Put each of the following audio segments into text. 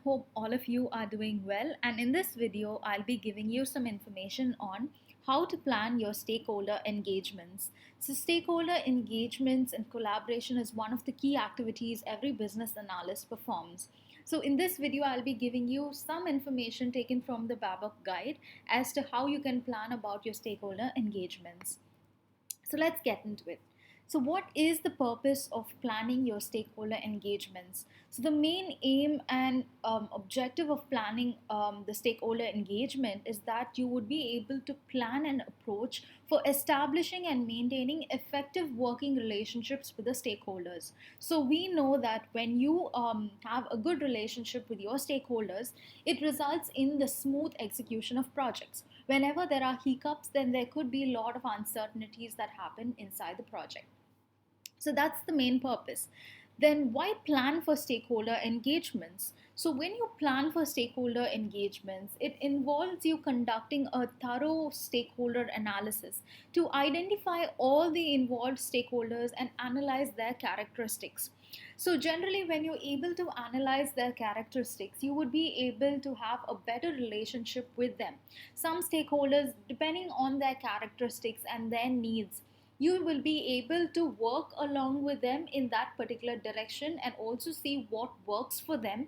hope all of you are doing well, and in this video I'll be giving you some information on how to plan your stakeholder engagements. So stakeholder engagements and collaboration is one of the key activities every business analyst performs. So in this video I'll be giving you some information taken from the BABOK guide as to how you can plan about your stakeholder engagements. So let's get into it. So, what is the purpose of planning your stakeholder engagements? So, the main aim and objective of planning the stakeholder engagement is that you would be able to plan an approach for establishing and maintaining effective working relationships with the stakeholders. So, we know that when you have a good relationship with your stakeholders, it results in the smooth execution of projects. Whenever there are hiccups, then there could be a lot of uncertainties that happen inside the project. So that's the main purpose. Then why plan for stakeholder engagements? So when you plan for stakeholder engagements, it involves you conducting a thorough stakeholder analysis to identify all the involved stakeholders and analyze their characteristics. So generally when you're able to analyze their characteristics, you would be able to have a better relationship with them. Some stakeholders, depending on their characteristics and their needs, you will be able to work along with them in that particular direction and also see what works for them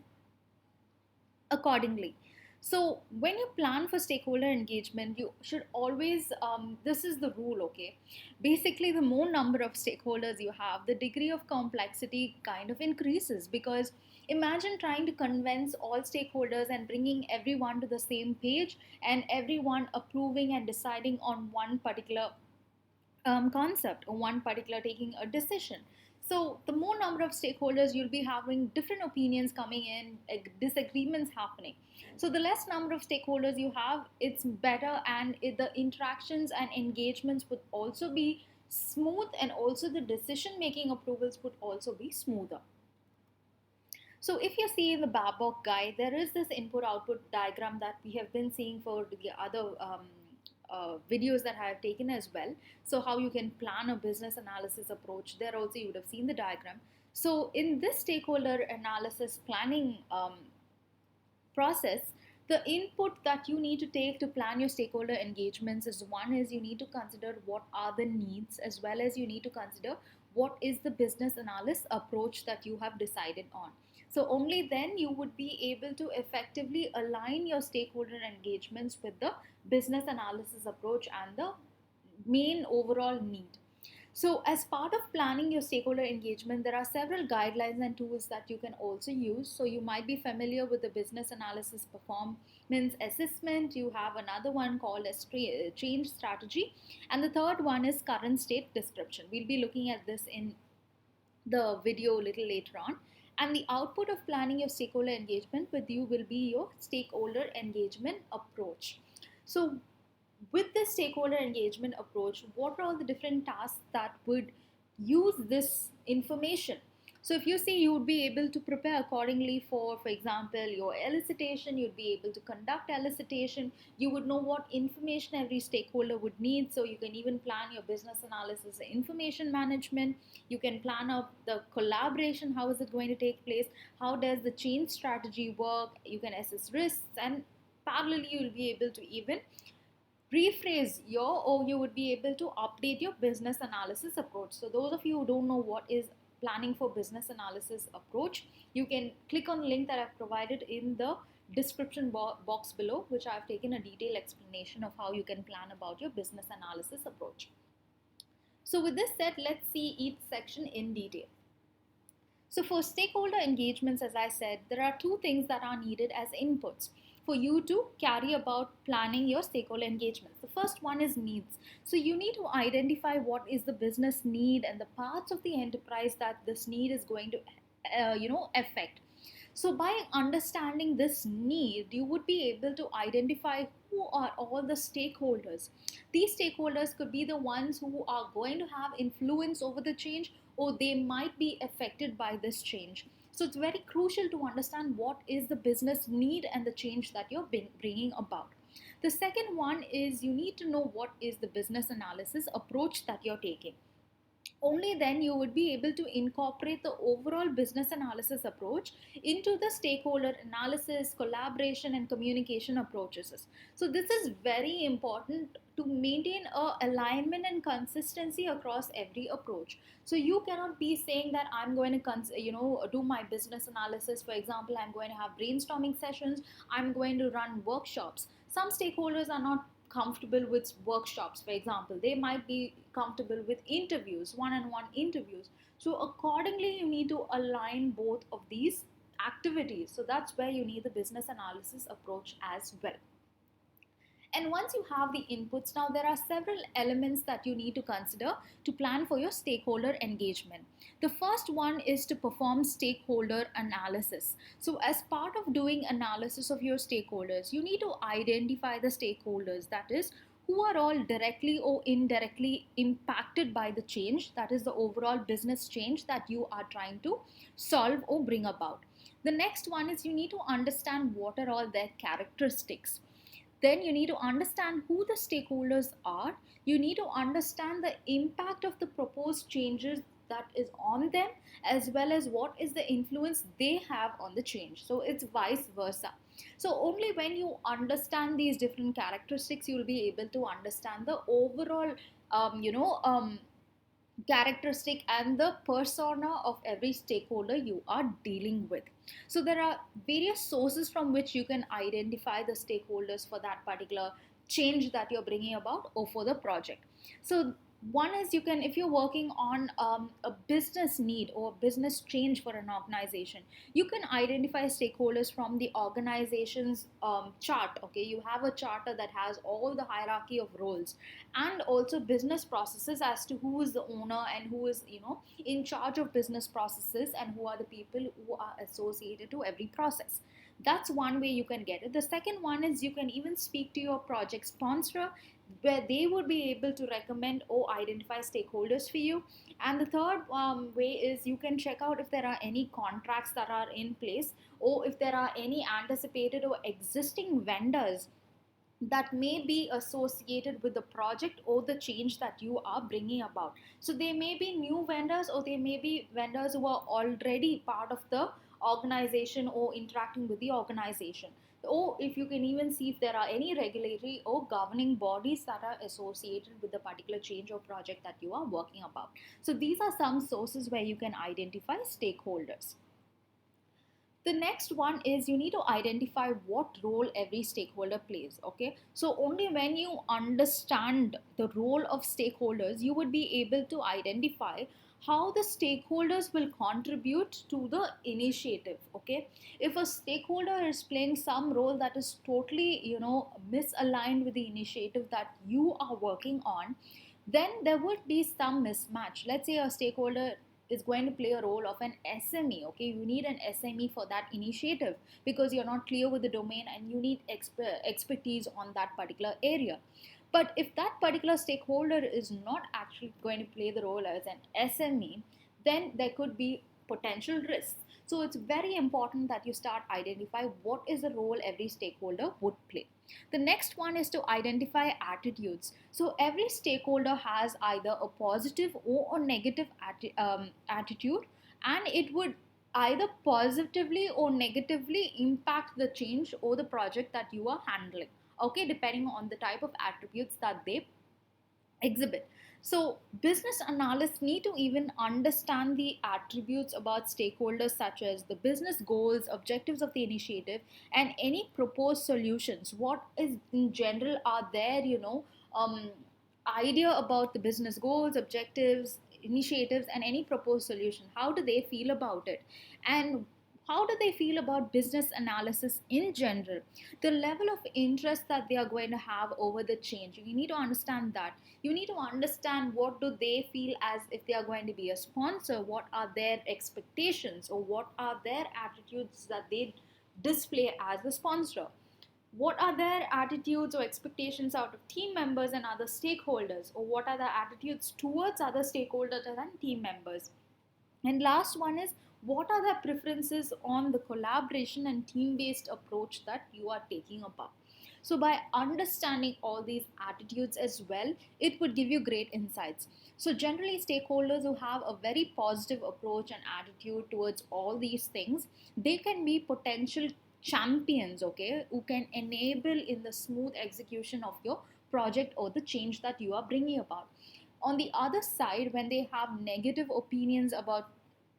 accordingly. So when you plan for stakeholder engagement, you should always, this is the rule, okay? Basically, the more number of stakeholders you have, the degree of complexity kind of increases, because imagine trying to convince all stakeholders and bringing everyone to the same page and everyone approving and deciding on one particular concept or one particular taking a decision. So the more number of stakeholders, you'll be having different opinions coming in, disagreements happening. So the less number of stakeholders you have, it's better, and the interactions and engagements would also be smooth, and also the decision making approvals would also be smoother. So if you see in the BABOK guide, there is this input-output diagram that we have been seeing for the other videos that I have taken as well. So how you can plan a business analysis approach. There also you would have seen the diagram. So in this stakeholder analysis planning process, the input that you need to take to plan your stakeholder engagements is, one is you need to consider what are the needs, as well as you need to consider what is the business analysis approach that you have decided on. So only then you would be able to effectively align your stakeholder engagements with the business analysis approach and the main overall need. So as part of planning your stakeholder engagement, there are several guidelines and tools that you can also use. So you might be familiar with the business analysis performance assessment. You have another one called as change strategy. And the third one is current state description. We'll be looking at this in the video a little later on. And the output of planning your stakeholder engagement with you will be your stakeholder engagement approach. So with this stakeholder engagement approach, what are all the different tasks that would use this information? So if you see, you would be able to prepare accordingly for example, your elicitation. You'd be able to conduct elicitation. You would know what information every stakeholder would need. So you can even plan your business analysis, information management. You can plan out the collaboration. How is it going to take place? How does the change strategy work? You can assess risks, and parallelly, you'll be able to even rephrase or you would be able to update your business analysis approach. So those of you who don't know what is planning for business analysis approach, you can click on the link that I've provided in the description box below, which I've taken a detailed explanation of how you can plan about your business analysis approach. So with this said, let's see each section in detail. So for stakeholder engagements, as I said, there are two things that are needed as inputs for you to carry about planning your stakeholder engagements. The first one is needs. So you need to identify what is the business need and the parts of the enterprise that this need is going to affect. So by understanding this need, you would be able to identify who are all the stakeholders. These stakeholders could be the ones who are going to have influence over the change, or they might be affected by this change. So it's very crucial to understand what is the business need and the change that you're bringing about. The second one is you need to know what is the business analysis approach that you're taking. Only then you would be able to incorporate the overall business analysis approach into the stakeholder analysis, collaboration, and communication approaches. So this is very important to maintain a alignment and consistency across every approach. So you cannot be saying that I'm going to do my business analysis. For example, I'm going to have brainstorming sessions, I'm going to run workshops. Some stakeholders are not comfortable with workshops. For example, they might be comfortable with interviews, one-on-one interviews. So accordingly, you need to align both of these activities. So that's where you need the business analysis approach as well. And once you have the inputs, now there are several elements that you need to consider to plan for your stakeholder engagement. The first one is to perform stakeholder analysis. So as part of doing analysis of your stakeholders, you need to identify the stakeholders, that is, who are all directly or indirectly impacted by the change, that is the overall business change that you are trying to solve or bring about. The next one is you need to understand what are all their characteristics. Then you need to understand who the stakeholders are. You need to understand the impact of the proposed changes that is on them, as well as what is the influence they have on the change. So it's vice versa. So only when you understand these different characteristics, you will be able to understand the overall characteristic and the persona of every stakeholder you are dealing with. So there are various sources from which you can identify the stakeholders for that particular change that you're bringing about or for the project. So one is, you can, if you're working on a business need or business change for an organization, you can identify stakeholders from the organization's chart. Okay, you have a charter that has all the hierarchy of roles and also business processes as to who is the owner and who is in charge of business processes and who are the people who are associated to every process. That's one way you can get it. The second one is you can even speak to your project sponsor, where they would be able to recommend or identify stakeholders for you. And the third way is you can check out if there are any contracts that are in place, or if there are any anticipated or existing vendors that may be associated with the project or the change that you are bringing about. So they may be new vendors, or they may be vendors who are already part of the organization or interacting with the organization. Or if you can even see if there are any regulatory or governing bodies that are associated with the particular change or project that you are working about. So these are some sources where you can identify stakeholders. The next one is you need to identify what role every stakeholder plays. Okay, so only when you understand the role of stakeholders, you would be able to identify how the stakeholders will contribute to the initiative. Okay, if a stakeholder is playing some role that is totally misaligned with the initiative that you are working on, then there would be some mismatch. Let's say a stakeholder is going to play a role of an SME. Okay, you need an SME for that initiative because you're not clear with the domain and you need expertise on that particular area. But if that particular stakeholder is not actually going to play the role as an SME, then there could be potential risks. So it's very important that you start identify what is the role every stakeholder would play. The next one is to identify attitudes. So every stakeholder has either a positive or a negative attitude, and it would either positively or negatively impact the change or the project that you are handling. Okay, depending on the type of attributes that they exhibit. So business analysts need to even understand the attributes about stakeholders, such as the business goals, objectives of the initiative, and any proposed solutions. What is in general are their idea about the business goals, objectives, initiatives, and any proposed solution. How do they feel about it? And how do they feel about business analysis in general? The level of interest that they are going to have over the change, you need to understand that. You need to understand what do they feel as if they are going to be a sponsor, what are their expectations, or what are their attitudes that they display as a sponsor. What are their attitudes or expectations out of team members and other stakeholders, or what are their attitudes towards other stakeholders and team members. And last one is, what are the preferences on the collaboration and team based approach that you are taking about? So by understanding all these attitudes as well, it would give you great insights. So generally, stakeholders who have a very positive approach and attitude towards all these things, they can be potential champions, okay, who can enable in the smooth execution of your project or the change that you are bringing about. On the other side, when they have negative opinions about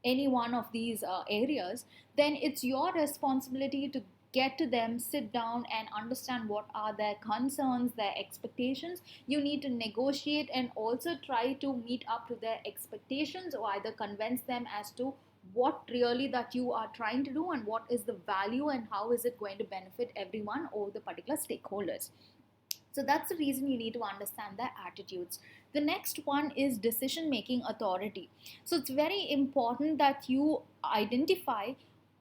any one of these areas, then it's your responsibility to get to them, sit down and understand what are their concerns, their expectations. You need to negotiate and also try to meet up to their expectations, or either convince them as to what really that you are trying to do and what is the value and how is it going to benefit everyone or the particular stakeholders. So that's the reason you need to understand their attitudes. The next one is decision making authority. So it's very important that you identify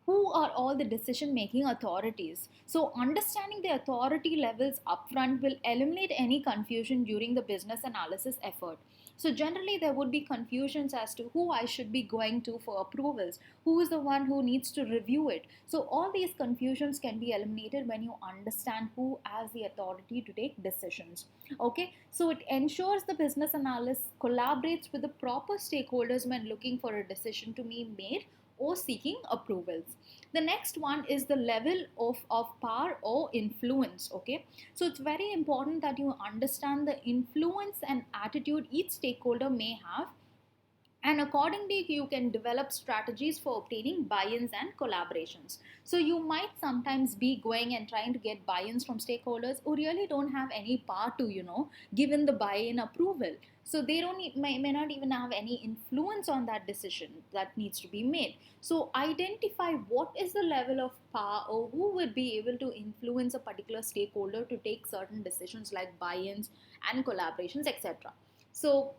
who are all the decision making authorities. So understanding the authority levels upfront will eliminate any confusion during the business analysis effort. So generally there would be confusions as to who I should be going to for approvals, who is the one who needs to review it. So all these confusions can be eliminated when you understand who has the authority to take decisions. Okay, so it ensures the business analyst collaborates with the proper stakeholders when looking for a decision to be made or seeking approvals. The next one is the level of power or influence. Okay, so it's very important that you understand the influence and attitude each stakeholder may have, and accordingly you can develop strategies for obtaining buy-ins and collaborations. So you might sometimes be going and trying to get buy-ins from stakeholders who really don't have any power to, given the buy-in approval. So they don't may not even have any influence on that decision that needs to be made. So identify what is the level of power or who would be able to influence a particular stakeholder to take certain decisions like buy-ins and collaborations, etc. So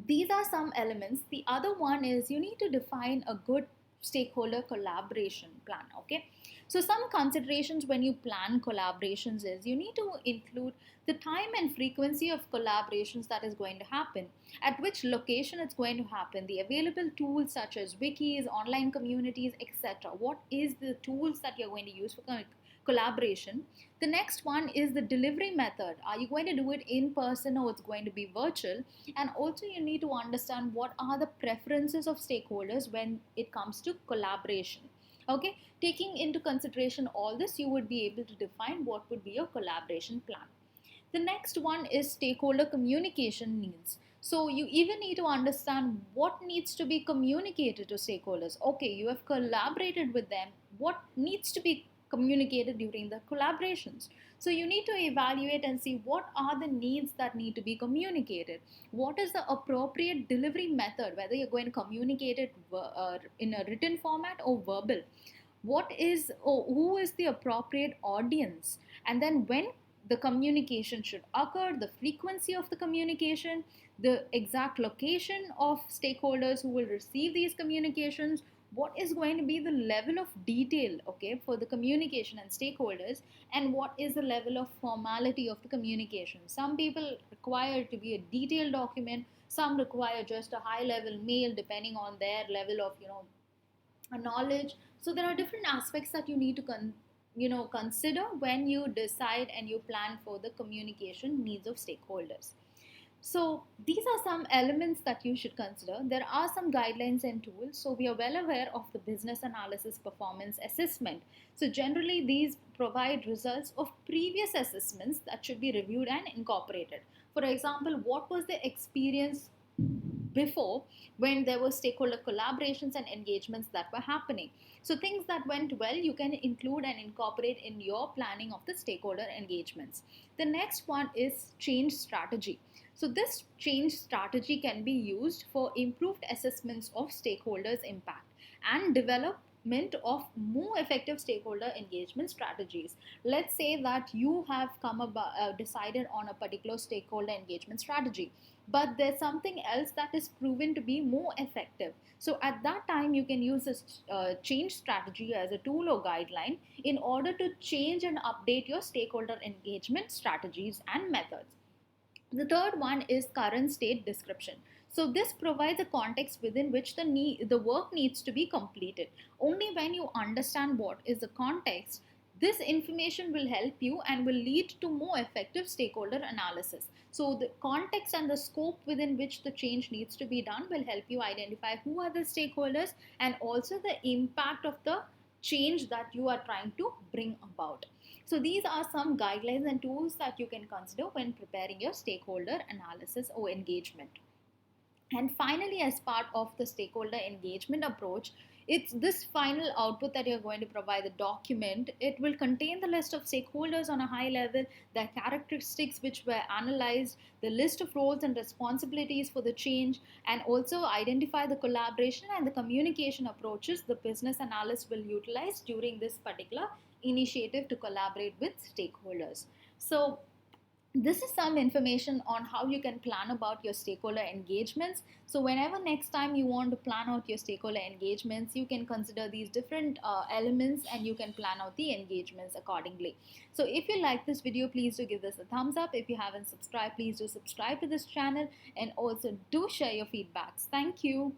these are some elements. The other one is you need to define a good stakeholder collaboration plan. Okay, so some considerations when you plan collaborations is you need to include the time and frequency of collaborations that is going to happen, at which location it's going to happen, the available tools such as wikis, online communities, etc. What is the tools that you're going to use for collaboration? The next one is the delivery method. Are you going to do it in person or it's going to be virtual? And also you need to understand what are the preferences of stakeholders when it comes to collaboration. Okay, taking into consideration all this, you would be able to define what would be your collaboration plan. The next one is stakeholder communication needs. So you even need to understand what needs to be communicated to stakeholders. Okay, you have collaborated with them. What needs to be communicated during the collaborations? So you need to evaluate and see what are the needs that need to be communicated. What is the appropriate delivery method, whether you're going to communicate it in a written format or verbal. What is, or who is the appropriate audience, and then when the communication should occur, the frequency of the communication, the exact location of stakeholders who will receive these communications, what is going to be the level of detail, okay, for the communication and stakeholders, and what is the level of formality of the communication. Some people require it to be a detailed document, some require just a high level mail depending on their level of knowledge. So there are different aspects that you need to consider when you decide and you plan for the communication needs of stakeholders. So these are some elements that you should consider. There are some guidelines and tools. So we are well aware of the business analysis performance assessment. So generally these provide results of previous assessments that should be reviewed and incorporated. For example, what was the experience before when there were stakeholder collaborations and engagements that were happening? So things that went well, you can include and incorporate in your planning of the stakeholder engagements. The next one is change strategy. So this change strategy can be used for improved assessments of stakeholders impact and development of more effective stakeholder engagement strategies. Let's say that you have decided on a particular stakeholder engagement strategy, but there's something else that is proven to be more effective. So at that time, you can use this change strategy as a tool or guideline in order to change and update your stakeholder engagement strategies and methods. The third one is current state description. So this provides a context within which the work needs to be completed. Only when you understand what is the context, This information will help you and will lead to more effective stakeholder analysis. So the context and the scope within which the change needs to be done will help you identify who are the stakeholders and also the impact of the change that you are trying to bring about. So these are some guidelines and tools that you can consider when preparing your stakeholder analysis or engagement. And finally, as part of the stakeholder engagement approach, it's this final output that you're going to provide, the document. It will contain the list of stakeholders on a high level, their characteristics which were analyzed, the list of roles and responsibilities for the change, and also identify the collaboration and the communication approaches the business analyst will utilize during this particular initiative to collaborate with stakeholders. So this is some information on how you can plan about your stakeholder engagements. So whenever next time you want to plan out your stakeholder engagements, you can consider these different elements and you can plan out the engagements accordingly. So if you like this video, please do give this a thumbs up. If you haven't subscribed, please do subscribe to this channel and also do share your feedbacks. Thank you.